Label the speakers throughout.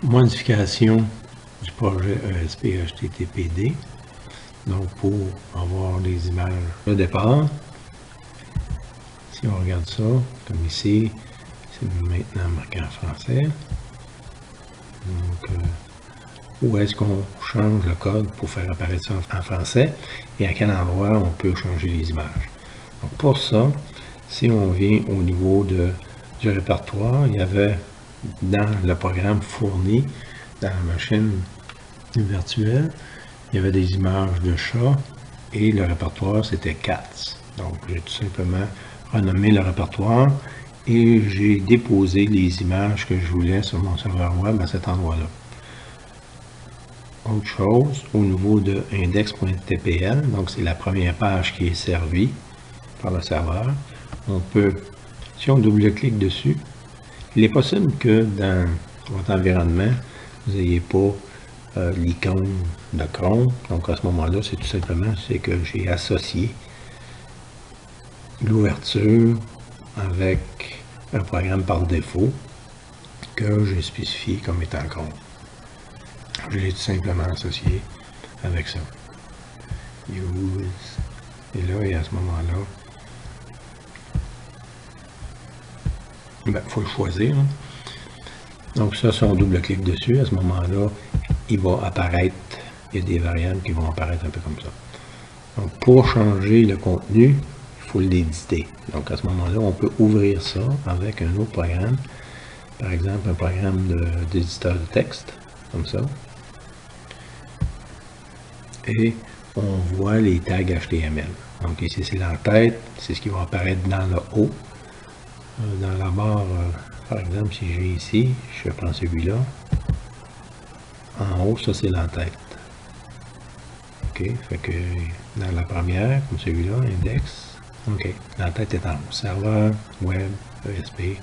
Speaker 1: modification du projet ESP HTTPD. Donc, pour avoir les images de départ, si on regarde ça, comme ici, c'est maintenant marqué en français. Donc, où est-ce qu'on change le code pour faire apparaître ça en français et à quel endroit on peut changer les images. Donc, pour ça, si on vient au niveau du répertoire, il y avait dans le programme fourni, dans la machine virtuelle, il y avait des images de chats et le répertoire c'était cats. Donc j'ai tout simplement renommé le répertoire et j'ai déposé les images que je voulais sur mon serveur web à cet endroit-là. Autre chose, au niveau de index.tpl, donc c'est la première page qui est servie par le serveur, on peut, si on double-clique dessus, il est possible que dans votre environnement, vous n'ayez pas l'icône de Chrome. Donc à ce moment-là, c'est tout simplement que j'ai associé l'ouverture avec un programme par défaut que j'ai spécifié comme étant Chrome. Je l'ai tout simplement associé avec ça. Use. Et là, et à ce moment-là, il faut le choisir. Donc ça, si on double-clique dessus, à ce moment-là, il va apparaître, il y a des variables qui vont apparaître un peu comme ça. Donc pour changer le contenu, il faut l'éditer. Donc à ce moment-là, on peut ouvrir ça avec un autre programme, par exemple un programme d'éditeur de texte, comme ça. Et on voit les tags HTML. Donc ici c'est l'entête, c'est ce qui va apparaître dans le haut. Dans la barre, par exemple, si j'ai ici, je prends celui-là. En haut, ça c'est l'entête. OK, fait que dans la première, comme celui-là, index. OK, l'entête est en haut. Serveur, web, ESP,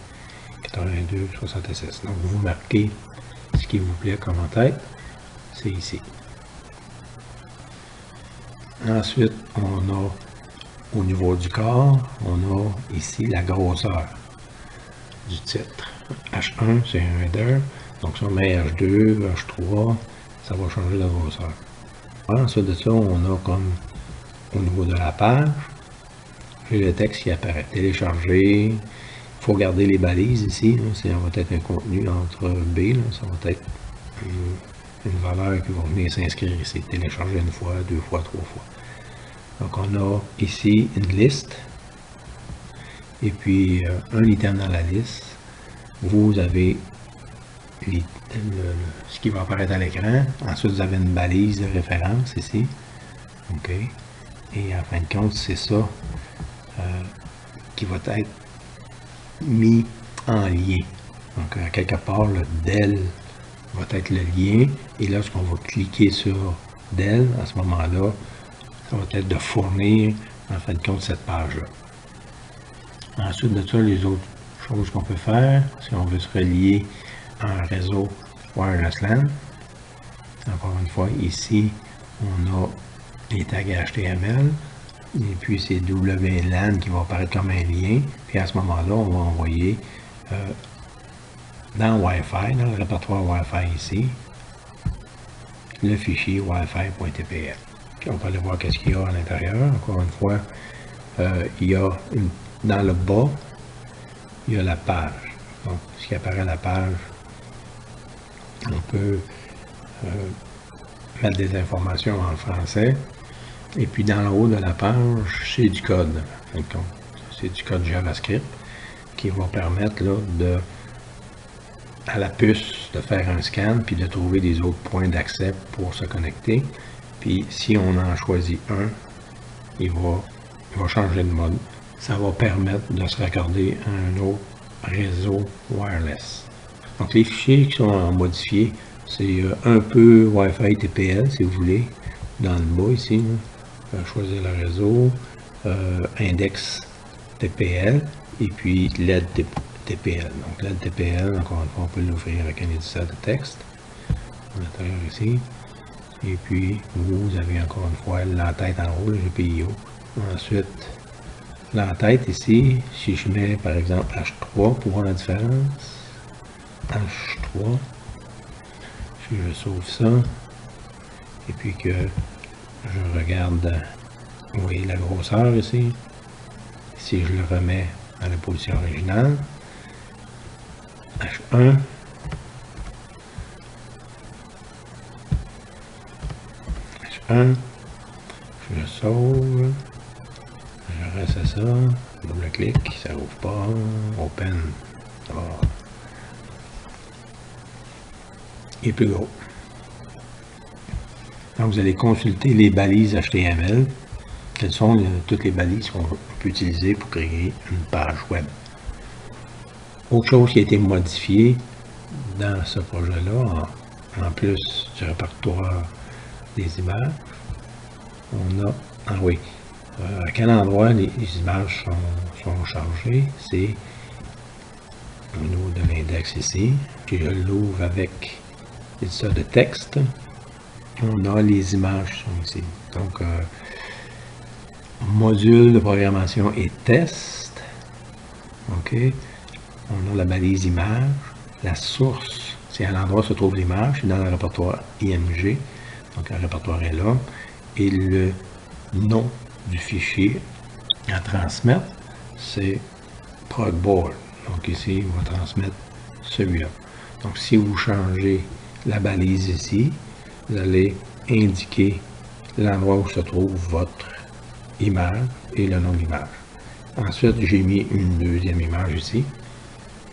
Speaker 1: 8266. Donc vous marquez ce qui vous plaît comme entête, c'est ici. Ensuite, on a au niveau du corps, on a ici la grosseur du titre. H1, c'est un header. Donc, si on met H2, H3, ça va changer la grosseur. Ensuite de ça, on a comme au niveau de la page, j'ai le texte qui apparaît. Télécharger. Il faut garder les balises ici. Ça va être un contenu entre B. Là, ça va être une valeur qui va venir s'inscrire ici. Télécharger une fois, deux fois, trois fois. Donc, on a ici une liste. Et puis, un item dans la liste. Vous avez ce qui va apparaître à l'écran. Ensuite, vous avez une balise de référence ici. OK. Et en fin de compte, c'est ça qui va être mis en lien. Donc, à quelque part, le DEL va être le lien. Et lorsqu'on va cliquer sur DEL, à ce moment-là, ça va être de fournir, en fin de compte, cette page-là. Ensuite de ça, les autres choses qu'on peut faire, si on veut se relier à un réseau Wireless LAN, encore une fois, ici, on a les tags HTML, et puis c'est WLAN qui va apparaître comme un lien, puis à ce moment-là, on va envoyer dans Wi-Fi, dans le répertoire Wi-Fi ici, le fichier wifi.tpl. On peut aller voir qu'est-ce qu'il y a à l'intérieur. Encore une fois, il y a dans le bas, il y a la page. Donc, ce qui apparaît à la page, on peut mettre des informations en français. Et puis, dans le haut de la page, c'est du code. C'est du code JavaScript qui va permettre là, à la puce de faire un scan puis de trouver des autres points d'accès pour se connecter. Puis, si on en choisit un, il va changer de mode. Ça va permettre de se raccorder à un autre réseau wireless. Donc les fichiers qui sont modifiés, c'est un peu Wi-Fi TPL si vous voulez, dans le bas ici, choisir le réseau, index TPL et puis LED TPL. Donc LED TPL, encore une fois, on peut l'ouvrir avec un éditeur de texte à l'intérieur ici. Et puis vous avez encore une fois l'entête en haut, le GPIO. Ensuite, l'entête ici, si je mets par exemple H3 pour voir la différence, H3, Si je sauve ça, et puis que je regarde, vous voyez la grosseur ici, si je le remets à la position originale, H1, H1, je sauve, je reste à ça, double-clic, ça ouvre pas, open, oh. Il est plus gros. Donc vous allez consulter les balises HTML, quelles sont toutes les balises qu'on peut utiliser pour créer une page web. Autre chose qui a été modifiée dans ce projet-là, en plus du répertoire des images, on a, oui, à quel endroit les images sont chargées, c'est au niveau de l'index ici. Puis je l'ouvre avec l'éditeur de texte. On a les images sont ici. Donc, module de programmation et test. OK. On a la balise image. La source, c'est à l'endroit où se trouve l'image. C'est dans le répertoire IMG. Donc, le répertoire est là. Et le nom du fichier à transmettre, c'est progboard. Donc, ici, on va transmettre celui-là. Donc, si vous changez la balise ici, vous allez indiquer l'endroit où se trouve votre image et le nom de l'image. Ensuite, j'ai mis une deuxième image ici.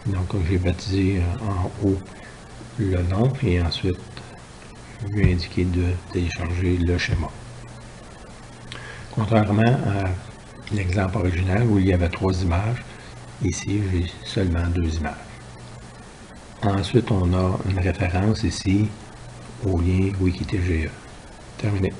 Speaker 1: Donc, j'ai baptisé en haut le nom et ensuite, je vais indiquer de télécharger le schéma. Contrairement à l'exemple original où il y avait 3 images, ici, j'ai seulement 2 images. Ensuite, on a une référence ici au lien Wikitgé. Terminé.